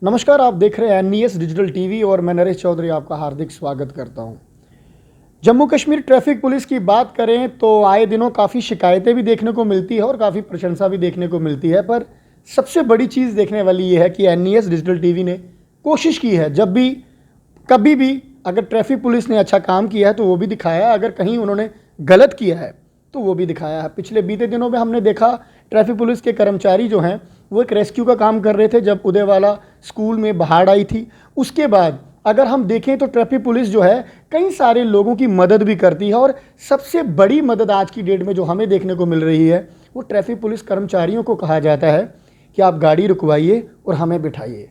नमस्कार, आप देख रहे हैं एनईएस डिजिटल टीवी और मैं नरेश चौधरी आपका हार्दिक स्वागत करता हूं। जम्मू कश्मीर ट्रैफिक पुलिस की बात करें तो आए दिनों काफ़ी शिकायतें भी देखने को मिलती है और काफ़ी प्रशंसा भी देखने को मिलती है, पर सबसे बड़ी चीज़ देखने वाली ये है कि एनईएस डिजिटल टीवी ने कोशिश की है, जब भी कभी भी अगर ट्रैफिक पुलिस ने अच्छा काम किया है तो वो भी दिखाया है, अगर कहीं उन्होंने गलत किया है तो वो भी दिखाया है। पिछले बीते दिनों में हमने देखा ट्रैफिक पुलिस के कर्मचारी जो हैं वो एक रेस्क्यू का काम कर रहे थे जब उदयवाला स्कूल में बाढ़ आई थी। उसके बाद अगर हम देखें तो ट्रैफिक पुलिस जो है कई सारे लोगों की मदद भी करती है, और सबसे बड़ी मदद आज की डेट में जो हमें देखने को मिल रही है वो ट्रैफिक पुलिस कर्मचारियों को कहा जाता है कि आप गाड़ी रुकवाइए और हमें बिठाइए।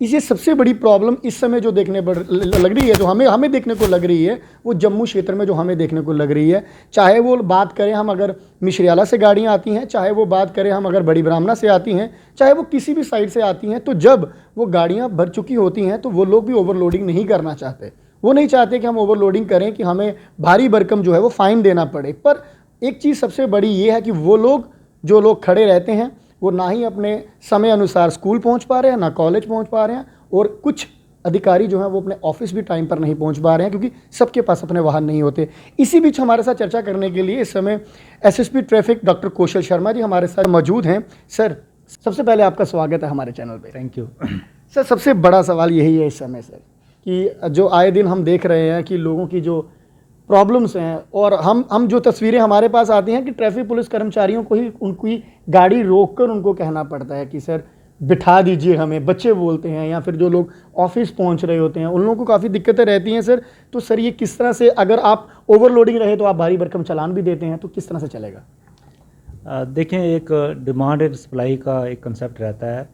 इसे सबसे बड़ी प्रॉब्लम इस समय जो देखने लग रही है, जो हमें देखने को लग रही है, वो जम्मू क्षेत्र में जो हमें देखने को लग रही है। चाहे वो बात करें हम अगर मिश्रियाला से गाड़ियाँ आती हैं, चाहे वो बात करें हम अगर बड़ी ब्राह्मणा से आती हैं, चाहे वो किसी भी साइड से आती हैं, तो जब वो गाड़ियाँ भर चुकी होती हैं तो वो लोग भी ओवरलोडिंग नहीं करना चाहते। वो नहीं चाहते कि हम ओवरलोडिंग करें, कि हमें भारी भरकम जो है वो फ़ाइन देना पड़े। पर एक चीज़ सबसे बड़ी ये है कि वो लोग जो लोग खड़े रहते हैं वो ना ही अपने समय अनुसार स्कूल पहुंच पा रहे हैं, ना कॉलेज पहुंच पा रहे हैं, और कुछ अधिकारी जो हैं वो अपने ऑफिस भी टाइम पर नहीं पहुंच पा रहे हैं क्योंकि सबके पास अपने वाहन नहीं होते। इसी बीच हमारे साथ चर्चा करने के लिए इस समय एसएसपी ट्रैफिक डॉक्टर कौशल शर्मा जी हमारे साथ मौजूद हैं। सर, सबसे पहले आपका स्वागत है हमारे चैनल पे। Thank you. सर, सबसे बड़ा सवाल यही है इस समय सर, कि जो आए दिन हम देख रहे हैं कि लोगों की जो प्रॉब्लम्स हैं, और हम जो तस्वीरें हमारे पास आती हैं कि ट्रैफिक पुलिस कर्मचारियों को ही उनकी गाड़ी रोककर उनको कहना पड़ता है कि सर बिठा दीजिए हमें, बच्चे बोलते हैं, या फिर जो लोग ऑफिस पहुंच रहे होते हैं उन लोगों को काफ़ी दिक्कतें रहती हैं सर। तो सर ये किस तरह से, अगर आप ओवरलोडिंग रहे तो आप भारी भरकम चालान भी देते हैं, तो किस तरह से चलेगा? देखें, एक डिमांड एंड सप्लाई का एक कंसेप्ट रहता है।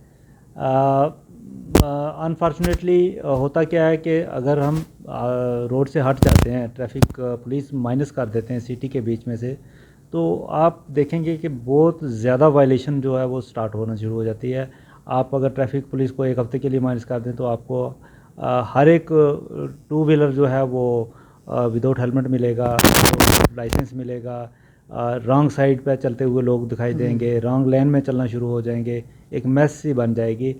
अनफॉर्चुनेटली होता क्या है कि अगर हम रोड से हट जाते हैं, ट्रैफिक पुलिस माइनस कर देते हैं सिटी के बीच में से, तो आप देखेंगे कि बहुत ज़्यादा वायलेशन जो है वो स्टार्ट होना शुरू हो जाती है। आप अगर ट्रैफिक पुलिस को एक हफ्ते के लिए माइनस कर दें तो आपको हर एक टू व्हीलर जो है वो विदाउट हेलमेट मिलेगा, लाइसेंस मिलेगा, रॉन्ग साइड पे चलते हुए लोग दिखाई देंगे, रॉन्ग लेन में चलना शुरू हो जाएंगे, एक मेस सी बन जाएगी।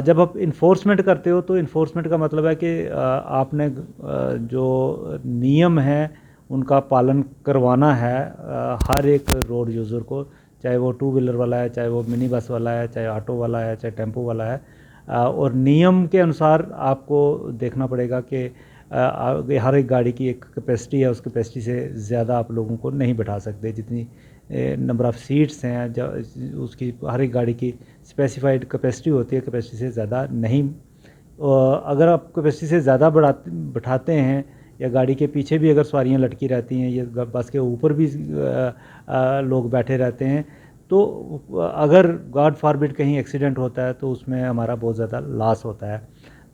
जब आप इन्फोर्समेंट करते हो तो इन्फोर्समेंट का मतलब है कि आपने जो नियम है उनका पालन करवाना है हर एक रोड यूज़र को, चाहे वो टू व्हीलर वाला है, चाहे वो मिनी बस वाला है, चाहे ऑटो वाला है, चाहे टेम्पो वाला है। और नियम के अनुसार आपको देखना पड़ेगा कि हर एक गाड़ी की एक कैपेसिटी है, उस कैपेसिटी से ज़्यादा आप लोगों को नहीं बैठा सकते। जितनी नंबर ऑफ़ सीट्स हैं उसकी हर एक गाड़ी की स्पेसिफाइड कैपेसिटी होती है, कैपेसिटी से ज़्यादा नहीं। अगर आप कैपेसिटी से ज़्यादा बैठाते हैं, या गाड़ी के पीछे भी अगर सवारियां लटकी रहती हैं, या बस के ऊपर भी लोग बैठे रहते हैं, तो अगर गॉड फॉरबिड कहीं एक्सीडेंट होता है तो उसमें हमारा बहुत ज़्यादा लॉस होता है।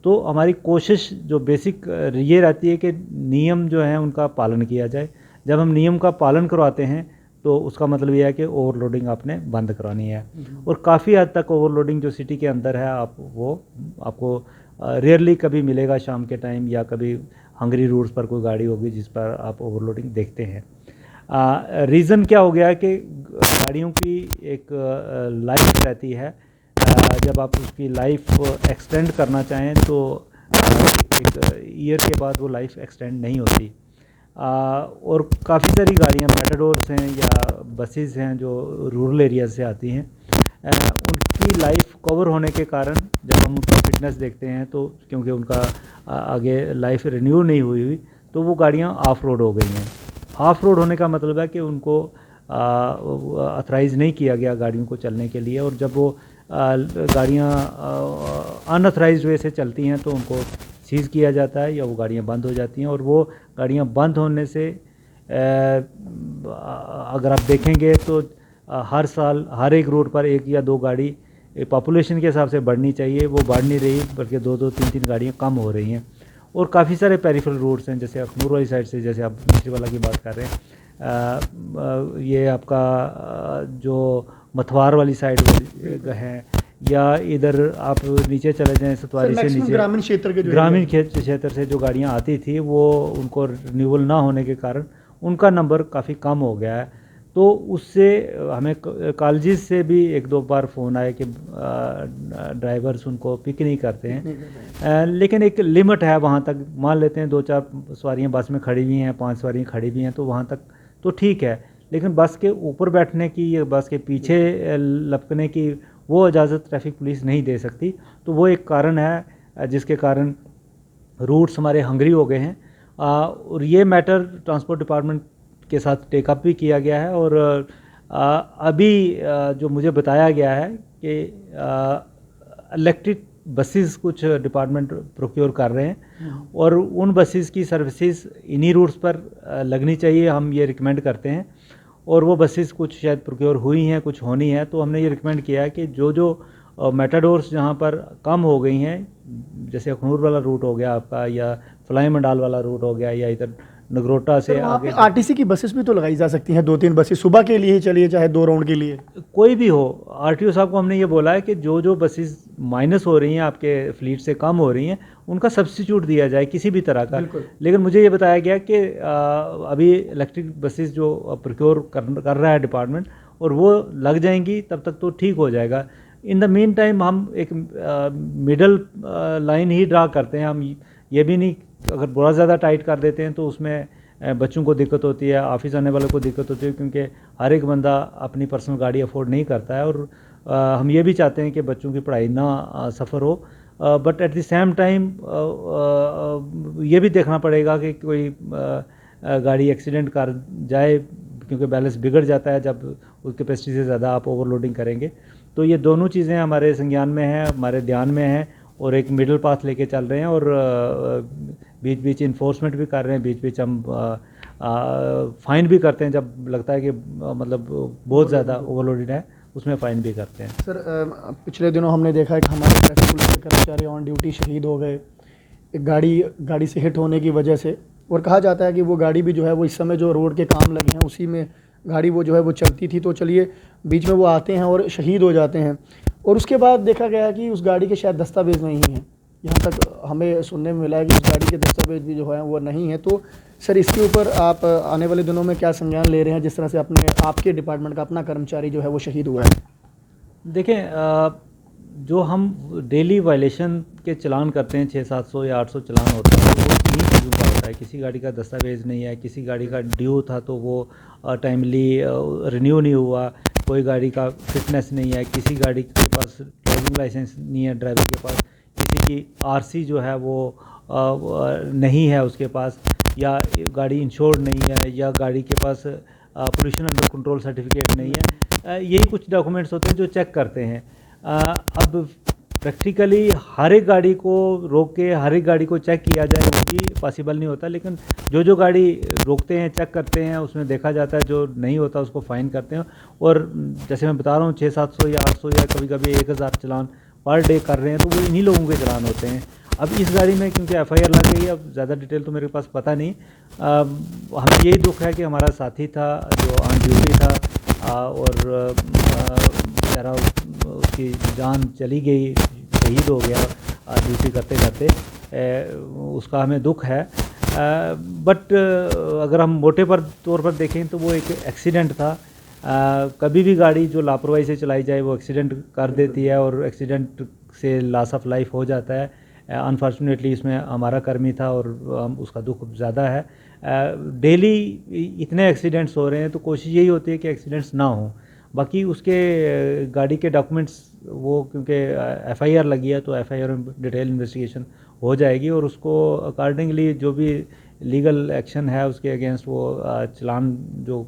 तो हमारी कोशिश जो बेसिक ये रहती है कि नियम जो हैं उनका पालन किया जाए। जब हम नियम का पालन करवाते हैं तो उसका मतलब ये है कि ओवरलोडिंग आपने बंद करानी है। और काफ़ी हद तक ओवरलोडिंग जो सिटी के अंदर है आपको रेयरली कभी मिलेगा शाम के टाइम, या कभी हंगरी रूट्स पर कोई गाड़ी होगी जिस पर आप ओवरलोडिंग देखते हैं। रीज़न क्या हो गया है कि गाड़ियों की एक लाइफ रहती है। जब आप उसकी लाइफ एक्सटेंड करना चाहें तो एक ईयर के बाद वो लाइफ एक्सटेंड नहीं होती। और काफ़ी सारी गाड़ियाँ मेटाडोर्स हैं या बसेस हैं जो रूरल एरिया से आती हैं, उनकी लाइफ कवर होने के कारण जब हम उनका फिटनेस देखते हैं तो क्योंकि उनका आगे लाइफ रिन्यू नहीं हुई तो वो गाड़ियाँ ऑफ रोड हो गई हैं। ऑफ रोड होने का मतलब है कि उनको ऑथराइज़ नहीं किया गया गाड़ियों को चलने के लिए, और जब वो गाड़ियाँ अनऑथराइज्ड वे से चलती हैं तो उनको सीज़ किया जाता है, या वो गाड़ियाँ बंद हो जाती हैं। और वो गाड़ियाँ बंद होने से अगर आप देखेंगे तो हर साल हर एक रोड पर एक या दो गाड़ी पॉपुलेशन के हिसाब से बढ़नी चाहिए, वो बढ़ नहीं रही, बल्कि दो दो तीन तीन गाड़ियाँ कम हो रही हैं। और काफ़ी सारे पेरिफेरल रोड्स हैं, जैसे अखनूर वाली साइड से, जैसे आप मिश्रीवाला की बात कर रहे हैं, ये आपका जो मथवार वाली साइड है, या इधर आप नीचे चले जाएं सतवारी से नीचे ग्रामीण क्षेत्र के ग्रामीण क्षेत्र से जो गाड़ियाँ आती थी वो उनको रिन्यूअल ना होने के कारण उनका नंबर काफ़ी कम हो गया है। तो उससे हमें कॉलेजेस से भी एक दो बार फ़ोन आए कि ड्राइवर्स उनको पिक नहीं करते हैं। लेकिन एक लिमिट है वहाँ तक, मान लेते हैं 2-4 सवारियाँ बस में खड़ी हुई हैं, 5 सवारियाँ खड़ी हुई हैं, तो वहाँ तक तो ठीक है। लेकिन बस के ऊपर बैठने की या बस के पीछे लपकने की वो इजाज़त ट्रैफिक पुलिस नहीं दे सकती। तो वो एक कारण है जिसके कारण रूट्स हमारे हंगरी हो गए हैं। और ये मैटर ट्रांसपोर्ट डिपार्टमेंट के साथ टेकअप भी किया गया है। और अभी जो मुझे बताया गया है कि इलेक्ट्रिक बसेस कुछ डिपार्टमेंट प्रोक्योर कर रहे हैं और उन बसेस की सर्विसेज इन्हीं रूट्स पर लगनी चाहिए, हम ये रिकमेंड करते हैं। और वो बसेस कुछ शायद प्रोक्योर हुई हैं, कुछ होनी है, तो हमने ये रिकमेंड किया है कि जो जो मेटाडोर्स जहाँ पर कम हो गई हैं, जैसे अखनूर वाला रूट हो गया आपका, या फ्लाई मंडाल वाला रूट हो गया, या इधर नगरोटा से आगे आरटीसी की बसेस भी तो लगाई जा सकती हैं, 2-3 बसेस सुबह के लिए ही चलिए, चाहे 2 राउंड के लिए। कोई भी हो। आरटीओ साहब को हमने ये बोला है कि जो जो बसेस माइनस हो रही हैं, आपके फ्लीट से कम हो रही हैं, उनका सब्स्टिट्यूट दिया जाए किसी भी तरह का। लेकिन मुझे ये बताया गया कि अभी इलेक्ट्रिक बसेस जो प्रोक्योर कर रहा है डिपार्टमेंट, और वो लग जाएंगी तब तक तो ठीक हो जाएगा। इन द मीन टाइम हम एक मिडल लाइन ही ड्रा करते हैं। हम ये भी नहीं, अगर बहुत ज़्यादा टाइट कर देते हैं तो उसमें बच्चों को दिक्कत होती है, ऑफिस आने वालों को दिक्कत होती है, क्योंकि हर एक बंदा अपनी पर्सनल गाड़ी अफोर्ड नहीं करता है। और हम ये भी चाहते हैं कि बच्चों की पढ़ाई ना सफ़र हो, but at the same time ये भी देखना पड़ेगा कि कोई गाड़ी एक्सीडेंट कर जाए, क्योंकि बैलेंस बिगड़ जाता है जब उस कैपेसिटी से ज़्यादा आप ओवरलोडिंग करेंगे। तो ये दोनों चीज़ें हमारे संज्ञान में हैं, हमारे ध्यान में हैं, और एक मिडिल पाथ लेके चल रहे हैं। और बीच बीच इन्फोर्समेंट भी कर रहे हैं, बीच बीच हम फ़ाइन भी करते हैं जब लगता है कि मतलब बहुत ज़्यादा ओवरलोडेड है, उसमें फ़ाइन भी करते हैं। सर, पिछले दिनों हमने देखा है कि हमारे ट्रैफिक पुलिस के कर्मचारी ऑन ड्यूटी शहीद हो गए एक गाड़ी से हिट होने की वजह से। और कहा जाता है कि वो गाड़ी भी जो है वो इस समय जो रोड के काम लगे हैं उसी में गाड़ी वो जो है वो चलती थी। तो चलिए, बीच में वो आते हैं और शहीद हो जाते हैं, और उसके बाद देखा गया कि उस गाड़ी के शायद दस्तावेज़ नहीं हैं। यहाँ तक हमें सुनने में मिला है कि उस गाड़ी के दस्तावेज भी जो है वो नहीं है। तो सर, इसके ऊपर आप आने वाले दिनों में क्या संज्ञान ले रहे हैं, जिस तरह से आपके डिपार्टमेंट का अपना कर्मचारी जो है वो शहीद हुआ है? देखें, जो हम डेली वायलेशन के चलान करते हैं, 600-700 या 800 चलान होता है, वो इन्हीं चीज़ों का होता है। किसी गाड़ी का दस्तावेज़ नहीं है, किसी गाड़ी का ड्यू था तो वो टाइमली रिन्यू नहीं हुआ, कोई गाड़ी का फिटनेस नहीं है, किसी गाड़ी के पास ड्राइविंग लाइसेंस नहीं है ड्राइवर के पास, किसी की आरसी जो है वो नहीं है उसके पास, या गाड़ी इंश्योर्ड नहीं है, या गाड़ी के पास पोल्यूशन अंडर कंट्रोल सर्टिफिकेट नहीं है। यही कुछ डॉक्यूमेंट्स होते हैं जो चेक करते हैं। अब प्रैक्टिकली हर एक गाड़ी को रोक के हर एक गाड़ी को चेक किया जाए वो भी पॉसिबल नहीं होता, लेकिन जो जो गाड़ी रोकते हैं, चेक करते हैं, उसमें देखा जाता है, जो नहीं होता उसको फ़ाइन करते हैं। और जैसे मैं बता रहा हूँ, 600-700 या 800 या कभी कभी 1000 चलान पर डे कर रहे हैं, तो वो इन्हीं लोगों के चलान होते हैं। अब इस गाड़ी में क्योंकि एफआईआर लग गई है, अब ज़्यादा डिटेल तो मेरे पास पता नहीं। हमें यही दुख है कि हमारा साथी था जो ऑन ड्यूटी था, और बेचारा उसकी जान चली गई, शहीद हो गया ड्यूटी करते करते, उसका हमें दुख है। बट अगर हम मोटे तौर पर देखें तो वो एक एक्सीडेंट था। कभी भी गाड़ी जो लापरवाही से चलाई जाए वो एक्सीडेंट कर देती है, और एक्सीडेंट से लॉस ऑफ लाइफ हो जाता है। अनफॉर्चुनेटली इसमें हमारा कर्मी था और उसका दुख ज़्यादा है। डेली इतने एक्सीडेंट्स हो रहे हैं, तो कोशिश यही होती है कि एक्सीडेंट्स ना हो। बाकी उसके गाड़ी के डॉक्यूमेंट्स वो, क्योंकि एफआईआर लगी है तो एफआईआर में डिटेल इन्वेस्टिगेशन हो जाएगी, और उसको अकॉर्डिंगली जो भी लीगल एक्शन है उसके अगेंस्ट वो चलान जो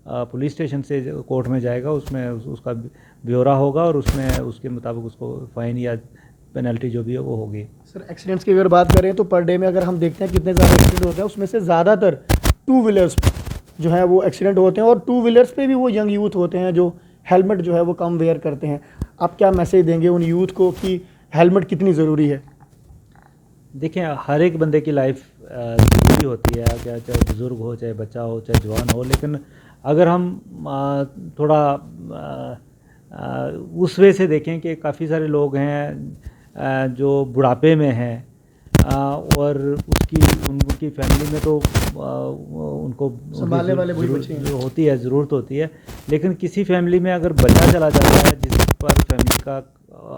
पुलिस स्टेशन से कोर्ट में जाएगा, उसमें उसका ब्यौरा होगा, और उसमें उसके मुताबिक उसको फ़ाइन या पेनल्टी जो भी है वो होगी। सर, एक्सीडेंट्स की अगर बात करें तो पर डे में अगर हम देखते हैं कितने ज़्यादा एक्सीडेंट होते हैं, उसमें से ज़्यादातर 2 व्हीलर्स जो है वो एक्सीडेंट होते हैं, और 2 व्हीलर्स पे भी वो यंग यूथ होते हैं जो हेलमेट जो है वो कम वेयर करते हैं। आप क्या मैसेज देंगे उन यूथ को कि हेलमेट कितनी ज़रूरी है? देखें, हर एक बंदे की लाइफ ज़रूरी होती है, क्या चाहे बुज़ुर्ग हो, चाहे बच्चा हो, चाहे जवान हो। लेकिन अगर हम थोड़ा उस वे से देखें कि काफ़ी सारे लोग हैं जो बुढ़ापे में हैं, और उनकी फैमिली में तो उनको संभालने वाले वही बच्चे हैं। होती है, ज़रूरत होती है। लेकिन किसी फैमिली में अगर बच्चा चला जाता है जिस पर फैमिली का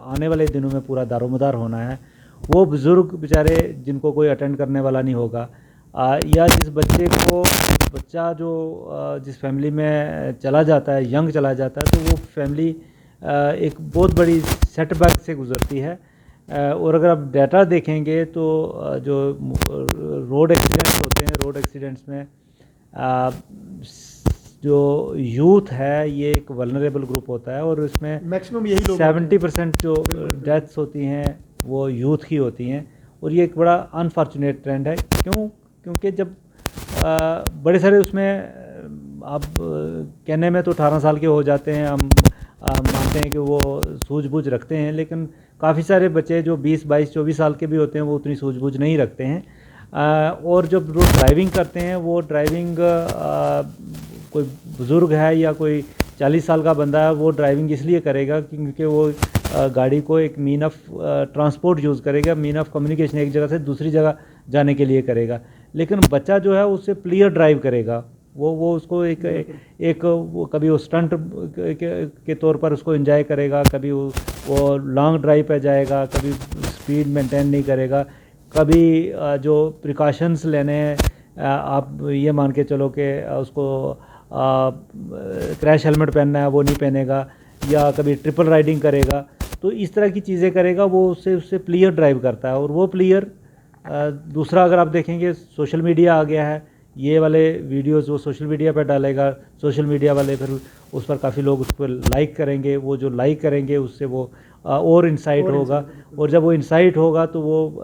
आने वाले दिनों में पूरा दारोमदार होना है, वो बुज़ुर्ग बेचारे जिनको कोई अटेंड करने वाला नहीं होगा, या बच्चा जो जिस फैमिली में चला जाता है, यंग चला जाता है, तो वो फैमिली एक बहुत बड़ी सेटबैक से गुज़रती है। और अगर आप डाटा देखेंगे तो जो रोड एक्सीडेंट्स होते हैं, रोड एक्सीडेंट्स में जो यूथ है ये एक वल्नरेबल ग्रुप होता है, और इसमें मैक्सिमम यही लोग 70% जो डेथ्स होती हैं वो यूथ की होती हैं। और ये एक बड़ा अनफॉर्चुनेट ट्रेंड है। क्योंकि जब बड़े सारे उसमें आप कहने में तो 18 साल के हो जाते हैं, हम मानते हैं कि वो सूझबूझ रखते हैं, लेकिन काफ़ी सारे बच्चे जो 20, 22, 24 साल के भी होते हैं वो उतनी सूझबूझ नहीं रखते हैं। और जब वो ड्राइविंग करते हैं, वो ड्राइविंग कोई बुज़ुर्ग है या कोई 40 साल का बंदा है, वो ड्राइविंग इसलिए करेगा क्योंकि वो गाड़ी को एक मीन ऑफ ट्रांसपोर्ट यूज़ करेगा, मीन ऑफ कम्युनिकेशन, एक जगह से दूसरी जगह जाने के लिए करेगा। लेकिन बच्चा जो है उससे प्लेयर ड्राइव करेगा, वो उसको वो कभी वो स्टंट के तौर पर उसको एंजॉय करेगा, कभी वो लॉन्ग ड्राइव पे जाएगा, कभी स्पीड मेंटेन नहीं करेगा, कभी जो प्रिकॉशंस लेने हैं, आप ये मान के चलो कि उसको क्रैश हेलमेट पहनना है वो नहीं पहनेगा, या कभी ट्रिपल राइडिंग करेगा। तो इस तरह की चीज़ें करेगा, वो उससे प्लेयर ड्राइव करता है। और वो प्लेयर दूसरा अगर आप देखेंगे, सोशल मीडिया आ गया है, ये वाले वीडियोस वो सोशल मीडिया पर डालेगा, सोशल मीडिया वाले फिर उस पर काफ़ी लोग उस पर लाइक करेंगे, वो जो लाइक करेंगे उससे वो और इंसाइट होगा, और जब वो इंसाइट होगा तो वो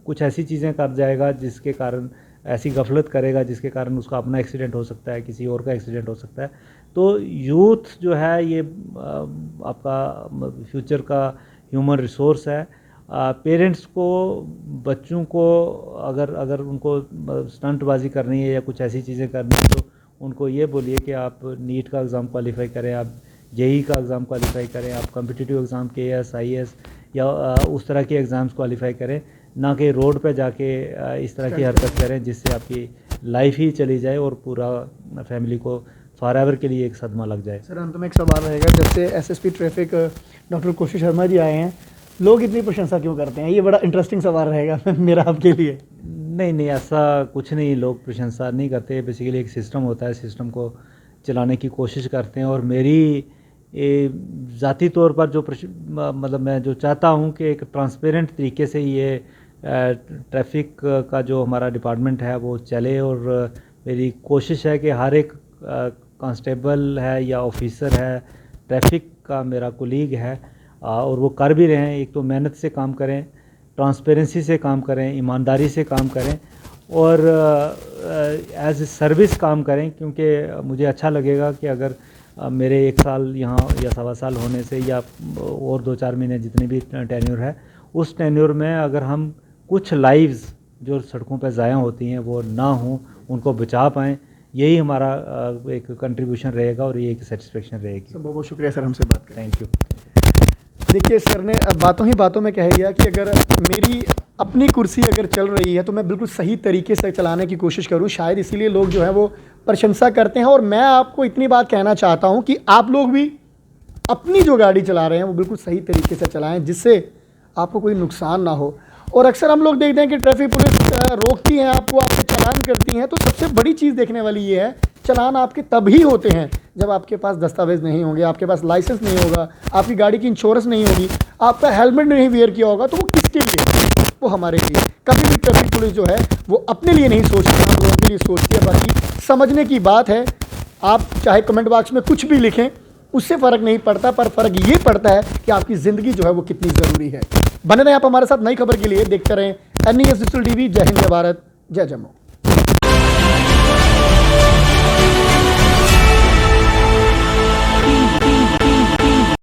कुछ ऐसी चीज़ें कर जाएगा जिसके कारण, ऐसी गफलत करेगा जिसके कारण उसका अपना एक्सीडेंट हो सकता है, किसी और का एक्सीडेंट हो सकता है। तो यूथ जो है ये आपका फ्यूचर का ह्यूमन रिसोर्स है। पेरेंट्स को बच्चों को अगर उनको स्टंटबाजी करनी है या कुछ ऐसी चीज़ें करनी है, तो उनको ये बोलिए कि आप नीट का एग्ज़ाम क्वालिफाई करें, आप जेई का एग्ज़ाम क्वालिफाई करें, आप कॉम्पिटिटिव एग्ज़ाम KS IAS या उस तरह के एग्ज़ाम्स क्वालिफाई करें, ना कि रोड पे जाके इस तरह की हरकत करें जिससे आपकी लाइफ ही चली जाए और पूरा फैमिली को फॉरएवर के लिए एक सदमा लग जाए। सर अंत में एक सवाल रहेगा, जब से SSP traffic doctor Kaushik Sharma ji आए हैं, लोग इतनी प्रशंसा क्यों करते हैं? ये बड़ा इंटरेस्टिंग सवाल रहेगा मेरा आपके लिए। नहीं, ऐसा कुछ नहीं, लोग प्रशंसा नहीं करते। बेसिकली एक सिस्टम होता है, सिस्टम को चलाने की कोशिश करते हैं। और मेरी ज़ाती तौर पर जो मतलब मैं जो चाहता हूँ कि एक ट्रांसपेरेंट तरीके से ये ट्रैफिक का जो हमारा डिपार्टमेंट है वो चले, और मेरी कोशिश है कि हर एक कांस्टेबल है या ऑफिसर है, ट्रैफिक का मेरा कोलीग है, और वो कर भी रहे हैं। एक तो मेहनत से काम करें, ट्रांसपेरेंसी से काम करें, ईमानदारी से काम करें, और एज ए सर्विस काम करें। क्योंकि मुझे अच्छा लगेगा कि अगर मेरे 1 साल यहाँ या 1.25 साल होने से, या और 2-4 महीने जितनी भी टेन्योर है, उस टेन्योर में अगर हम कुछ लाइव्स जो सड़कों पर ज़ाया होती हैं वो ना हों, उनको बचा पाएँ, यही हमारा एक कंट्रीब्यूशन रहेगा और ये एक सेटिस्फेक्शन रहेगी। बहुत बहुत शुक्रिया सर हमसे बात करें। Thank you. देखिए सर ने बातों ही बातों में कह दिया कि अगर मेरी अपनी कुर्सी अगर चल रही है तो मैं बिल्कुल सही तरीके से चलाने की कोशिश करूं, शायद इसीलिए लोग जो है वो प्रशंसा करते हैं। और मैं आपको इतनी बात कहना चाहता हूं कि आप लोग भी अपनी जो गाड़ी चला रहे हैं वो बिल्कुल सही तरीके से चलाएं, जिससे आपको कोई नुकसान ना हो। और अक्सर हम लोग देखते हैं कि ट्रैफिक पुलिस रोकती है आपको, आपके चालान करती हैं, तो सबसे बड़ी चीज़ देखने वाली ये है, चालान आपके तभी होते हैं जब आपके पास दस्तावेज़ नहीं होंगे, आपके पास लाइसेंस नहीं होगा, आपकी गाड़ी की इंश्योरेंस नहीं होगी, आपका हेलमेट नहीं वेयर किया होगा। तो वो किसके लिए? वो हमारे लिए। कभी भी ट्रैफिक पुलिस जो है वो अपने लिए नहीं सोचती, हम लोगों के लिए सोचती है। बाकी समझने की बात है, आप चाहे कमेंट बॉक्स में कुछ भी लिखें, उससे फ़र्क नहीं पड़ता, पर फ़र्क ये पड़ता है कि आपकी ज़िंदगी जो है वो कितनी ज़रूरी है। बने रहें आप हमारे साथ नई खबर के लिए, देखते रहें NES डिजिटल TV। जय हिंद, जय भारत, जय जम्मू।